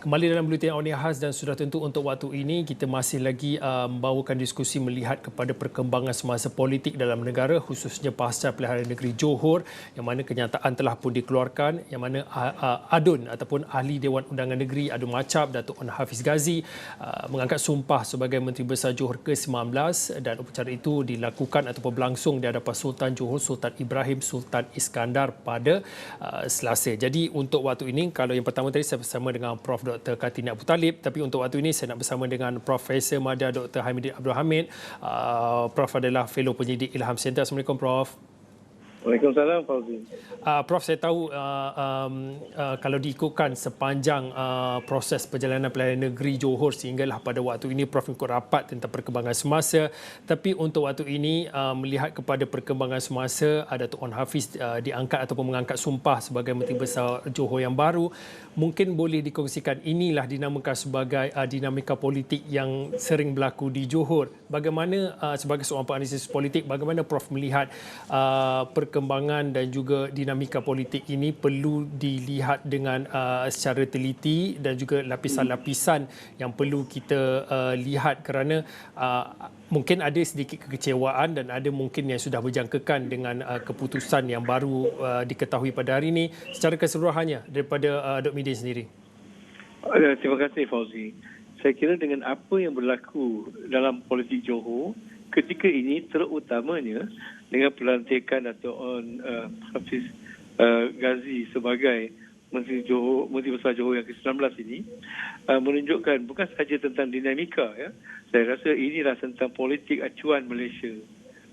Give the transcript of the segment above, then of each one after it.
Kembali dalam Buletin Awal Khas dan sudah tentu untuk waktu ini kita masih lagi membawakan diskusi melihat kepada perkembangan semasa politik dalam negara khususnya pasca pilihan negeri Johor yang mana kenyataan telah pun dikeluarkan yang mana ADUN ataupun Ahli Dewan Undangan Negeri Adun Machab Datuk Onn Hafiz Ghazi mengangkat sumpah sebagai Menteri Besar Johor ke-19 dan upacara itu dilakukan ataupun berlangsung di hadapan Sultan Johor Sultan Ibrahim Sultan Iskandar pada Selasa. Jadi untuk waktu ini kalau yang pertama tadi saya bersama dengan Prof. Dr. Kartini Abu Talib, tapi untuk waktu ini saya nak bersama dengan Profesor Madya Dr. Hamidin Abdul Hamid. Prof adalah Fellow Penyidik Ilham Center. Assalamualaikum Prof. Waalaikumsalam, Fauzi. Prof, saya tahu kalau diikutkan sepanjang proses perjalanan pilihan negeri Johor sehinggalah pada waktu ini Prof ikut rapat tentang perkembangan semasa. Tapi untuk waktu ini melihat kepada perkembangan semasa, Datuk Onn Hafiz diangkat ataupun mengangkat sumpah sebagai Menteri Besar Johor yang baru. Mungkin boleh dikongsikan inilah dinamakan sebagai dinamika politik yang sering berlaku di Johor. Bagaimana sebagai seorang penganalisis politik, bagaimana Prof melihat perkembangan dan juga dinamika politik ini perlu dilihat dengan secara teliti dan juga lapisan-lapisan yang perlu kita lihat kerana mungkin ada sedikit kekecewaan dan ada mungkin yang sudah berjangkakan dengan keputusan yang baru diketahui pada hari ini secara keseluruhannya daripada Dr. Midin sendiri. Terima kasih, Fauzi. Saya kira dengan apa yang berlaku dalam politik Johor ketika ini terutamanya dengan pelantikan Datuk Onn Hafiz Ghazi sebagai Menteri Besar Johor yang ke-19 ini menunjukkan bukan sahaja tentang dinamika, ya. Saya rasa inilah tentang politik acuan Malaysia,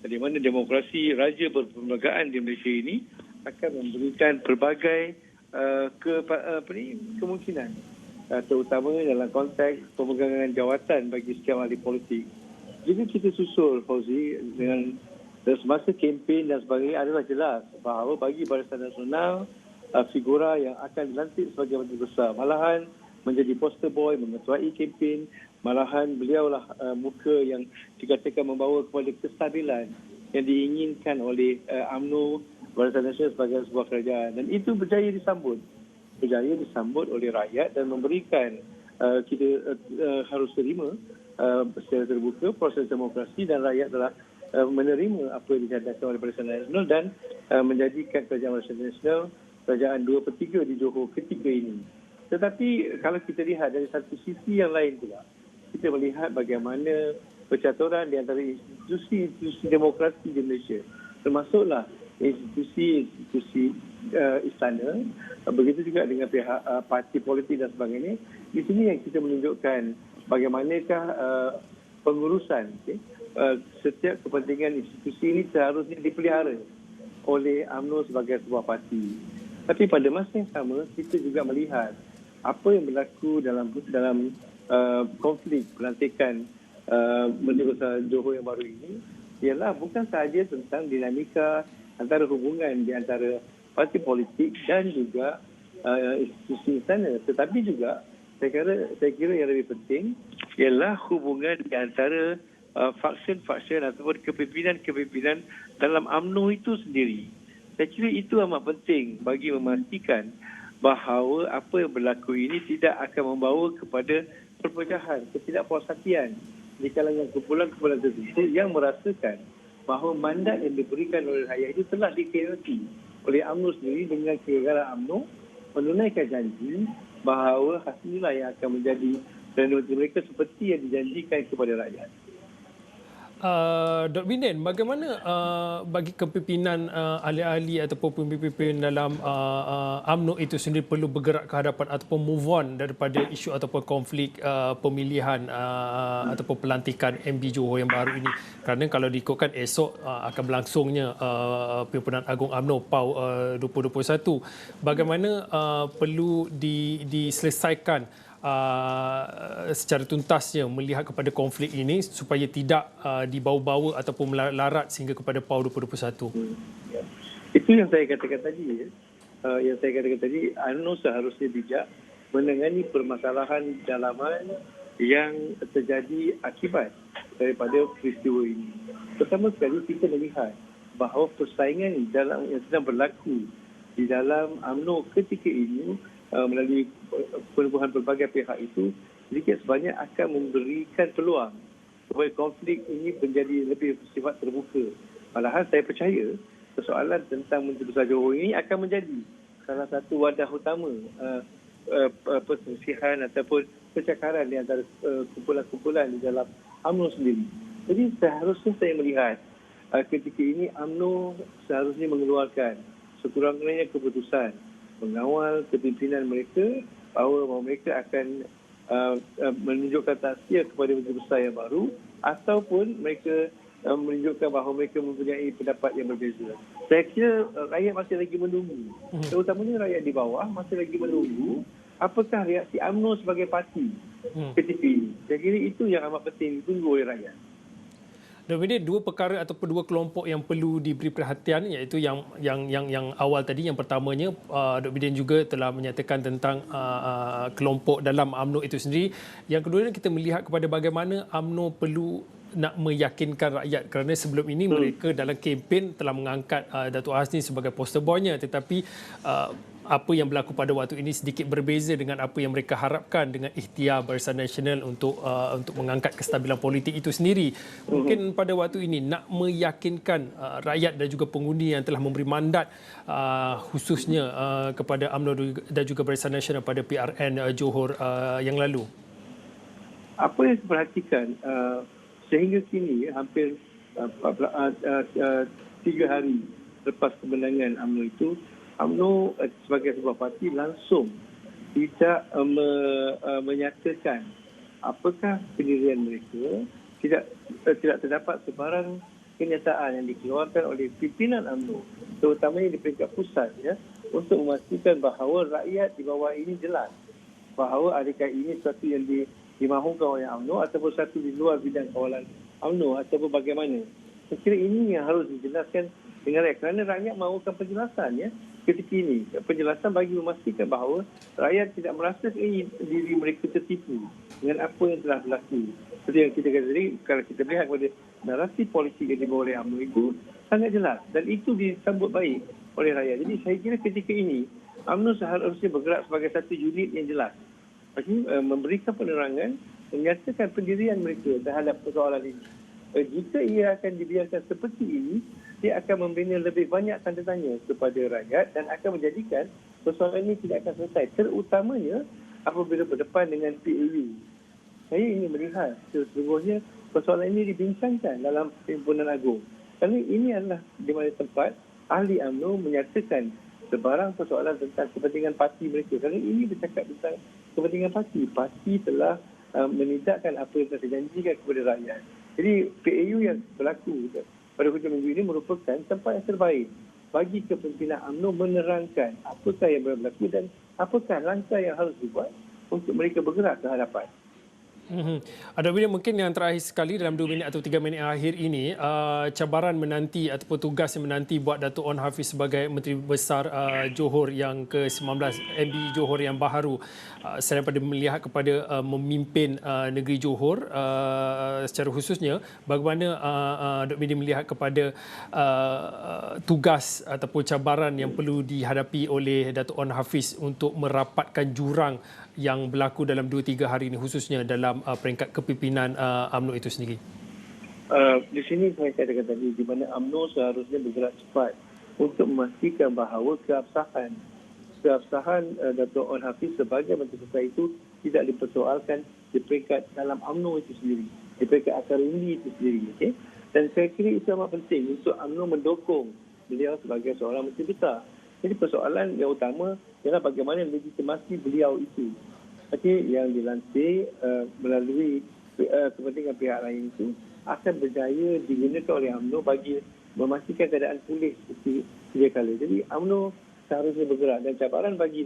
di mana demokrasi raja berperlembagaan di Malaysia ini akan memberikan pelbagai kemungkinan, terutama dalam konteks pemegangan jawatan bagi setiap ahli politik. Jika kita susul, Fauzi, dengan semasa kempen dan sebagainya adalah jelas bahawa bagi Barisan Nasional figura yang akan dilantik sebagai Menteri Besar malahan menjadi poster boy, mengetuai kempen, malahan beliaulah muka yang dikatakan membawa kepada kestabilan yang diinginkan oleh UMNO Barisan Nasional sebagai sebuah kerajaan, dan itu berjaya disambut oleh rakyat dan memberikan kita harus terima secara terbuka proses demokrasi dan rakyat telah menerima apa yang dihadapkan oleh Barisan Nasional dan menjadikan kerajaan Barisan Nasional kerajaan 2/3 di Johor ketika ini. Tetapi kalau kita lihat dari satu sisi yang lain pula, kita melihat bagaimana percaturan di antara institusi demokrasi di Malaysia, termasuklah institusi istana, begitu juga dengan pihak parti politik dan sebagainya. Di sini yang kita menunjukkan bagaimanakah pengurusan setiap kepentingan institusi ini seharusnya dipelihara oleh UMNO sebagai sebuah parti. Tapi pada masa yang sama, kita juga melihat apa yang berlaku dalam konflik pelantikan Menteri Besar Johor yang baru ini ialah bukan sahaja tentang dinamika antara hubungan di antara parti politik dan juga institusi istana, tetapi juga saya kira yang lebih penting ialah hubungan di antara faksion-faksion ataupun kepimpinan-kepimpinan dalam UMNO itu sendiri. Saya kira itu amat penting bagi memastikan bahawa apa yang berlaku ini tidak akan membawa kepada perpecahan, ketidakpuashatian di kalangan kumpulan-kumpulan tertentu yang merasakan bahawa mandat yang diberikan oleh rakyat itu telah dikhianati oleh UMNO sendiri dengan kegagalan UMNO menunaikan janji bahawa hasilnya yang akan menjadi Perdana mereka seperti yang dijanjikan kepada rakyat. Dr. Midin, bagaimana bagi kepimpinan ahli-ahli ataupun pemimpin dalam UMNO itu sendiri perlu bergerak ke hadapan ataupun move on daripada isu ataupun konflik pemilihan ataupun pelantikan MB Johor yang baru ini? Kerana kalau diikutkan esok akan berlangsungnya Pimpinan Agung UMNO PAU 2021. Bagaimana perlu diselesaikan secara tuntasnya melihat kepada konflik ini supaya tidak dibawa-bawa ataupun melarat sehingga kepada PAU 2021. Itu yang saya katakan tadi. UMNO seharusnya bijak menangani permasalahan dalaman yang terjadi akibat daripada peristiwa ini. Pertama sekali kita melihat bahawa persaingan yang sedang berlaku di dalam UMNO ketika ini melalui penubuhan berbagai pihak itu sedikit sebanyak akan memberikan peluang supaya konflik ini menjadi lebih bersifat terbuka. Padahal saya percaya persoalan tentang Menteri Besar Johor ini akan menjadi salah satu wadah utama perselisihan ataupun percakaran di antara kumpulan-kumpulan di dalam UMNO sendiri. Jadi seharusnya saya melihat ketika ini UMNO seharusnya mengeluarkan sekurang-kurangnya keputusan mengawal kepimpinan mereka bahawa mereka akan menunjukkan taksiah kepada Menteri Besar yang baru ataupun mereka menunjukkan bahawa mereka mempunyai pendapat yang berbeza. Saya kira rakyat masih lagi menunggu. Terutamanya rakyat di bawah masih lagi menunggu apakah reaksi UMNO sebagai parti ketika ini. Saya kira itu yang amat penting ditunggu oleh rakyat. Dan ini dua perkara ataupun dua kelompok yang perlu diberi perhatian, iaitu yang awal tadi. Yang pertamanya, Dr. Bidin juga telah menyatakan tentang kelompok dalam UMNO itu sendiri. Yang kedua, kita melihat kepada bagaimana UMNO perlu nak meyakinkan rakyat, kerana sebelum ini mereka dalam kempen telah mengangkat Datuk Hasni sebagai poster boynya, tetapi apa yang berlaku pada waktu ini sedikit berbeza dengan apa yang mereka harapkan dengan ikhtiar Barisan Nasional untuk mengangkat kestabilan politik itu sendiri. Mungkin pada waktu ini nak meyakinkan rakyat dan juga pengundi yang telah memberi mandat khususnya kepada UMNO dan juga Barisan Nasional pada PRN Johor yang lalu. Apa yang saya perhatikan sehingga kini hampir 3 hari lepas kemenangan UMNO itu, UMNO sebagai sebuah parti langsung tidak menyatakan apakah pendirian mereka. Tidak terdapat sebarang kenyataan yang dikeluarkan oleh pimpinan UMNO, terutamanya di peringkat pusat, ya, untuk memastikan bahawa rakyat di bawah ini jelas bahawa adakah ini sesuatu yang dimahukan oleh UMNO ataupun satu di luar bidang kawalan UMNO ataupun bagaimana. Saya kira ini yang harus dijelaskan dengan rakyat, kerana rakyat mahukan penjelasan, ya, ketika ini. Penjelasan bagi memastikan bahawa rakyat tidak merasa diri mereka tertipu dengan apa yang telah berlaku. Seperti yang kita kata tadi, kalau kita melihat kepada narasi politik yang dibawa oleh UMNO itu sangat jelas dan itu disambut baik oleh rakyat. Jadi saya kira ketika ini UMNO seharusnya bergerak sebagai satu unit yang jelas. Maksudnya memberikan penerangan, menyatakan pendirian mereka terhadap persoalan ini. Jika ia akan dibiarkan seperti ini, dia akan membina lebih banyak tanda tanya kepada rakyat dan akan menjadikan persoalan ini tidak akan selesai. Terutamanya apabila berdepan dengan PAU. Saya ingin melihat sesungguhnya persoalan ini dibincangkan dalam Perhimpunan Agung. Kerana ini adalah di mana tempat ahli UMNO menyatakan sebarang persoalan tentang kepentingan parti mereka. Kerana ini bercakap tentang kepentingan parti. Parti telah menidakkan apa yang telah dijanjikan kepada rakyat. Jadi PAU yang berlaku pada hujung minggu ini merupakan tempat yang terbaik bagi kepimpinan UMNO menerangkan apakah yang berlaku dan apakah langkah yang harus dibuat untuk mereka bergerak ke hadapan. Ada mungkin yang terakhir sekali dalam 2 minit atau 3 minit akhir ini, cabaran menanti ataupun tugas yang menanti buat Datuk Onn Hafiz sebagai Menteri Besar Johor yang ke-19, MB Johor yang baharu, selain daripada melihat kepada memimpin negeri Johor secara khususnya, bagaimana Dr. Bidin melihat kepada tugas ataupun cabaran yang perlu dihadapi oleh Datuk Onn Hafiz untuk merapatkan jurang yang berlaku dalam 2-3 hari ini, khususnya dalam peringkat kepimpinan UMNO itu sendiri? Di sini saya katakan tadi, di mana UMNO seharusnya bergerak cepat untuk memastikan bahawa keabsahan Datuk Onn Hafiz sebagai Menteri Besar itu tidak dipersoalkan di peringkat dalam UMNO itu sendiri, di peringkat akar undi itu sendiri. Okay? Dan saya kira itu amat penting untuk UMNO mendukung beliau sebagai seorang Menteri Besar. Jadi persoalan yang utama ialah bagaimana legitimasi beliau itu, yang dilantik melalui kepentingan pihak lain itu akan berjaya digunakan oleh UMNO bagi memastikan keadaan pulih seperti sedia kala. Jadi UMNO seharusnya bergerak dan cabaran bagi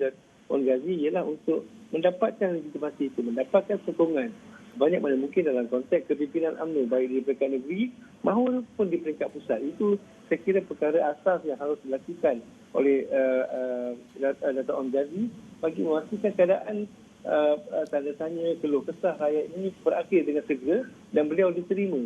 Wan Ghazi ialah untuk mendapatkan legitimasi itu, mendapatkan sokongan banyak mana mungkin dalam konteks kepimpinan UMNO baik di peringkat negeri maupun di peringkat pusat. Itu saya kira perkara asas yang harus dilakukan oleh Datuk Wan Ghazi bagi memastikan keadaan tanda tanya keluh kesah rakyat ini berakhir dengan segera dan beliau diterima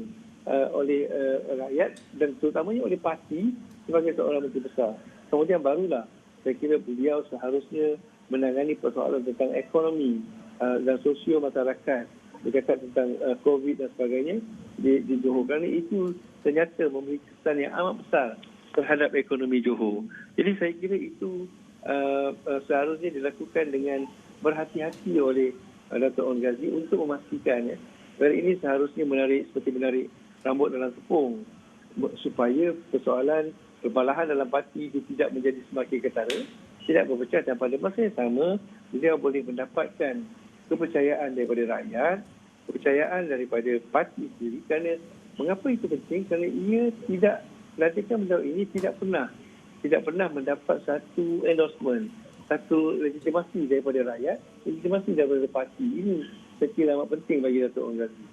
oleh rakyat dan terutamanya oleh parti sebagai seorang Menteri Besar. Kemudian barulah saya kira beliau seharusnya menangani persoalan tentang ekonomi dan sosio masyarakat, bercakap tentang COVID dan sebagainya di Johor. Kerana itu ternyata memberi kesan yang amat besar terhadap ekonomi Johor. Jadi saya kira itu seharusnya dilakukan dengan berhati-hati oleh Dato' Onn Ghazli untuk memastikan perkara ini seharusnya seperti menarik rambut dalam tepung supaya persoalan perbalahan dalam parti itu tidak menjadi semakin ketara, tidak berpecah, dan pada masa yang sama dia boleh mendapatkan kepercayaan daripada rakyat, kepercayaan daripada parti sendiri. Kerana mengapa itu penting? Kerana ia tidak, pelantikan beliau ini tidak pernah mendapat satu endorsement, satu legitimasi daripada rakyat, legitimasi daripada parti. Ini saya kira amat penting bagi Dato' Onn Ghazli.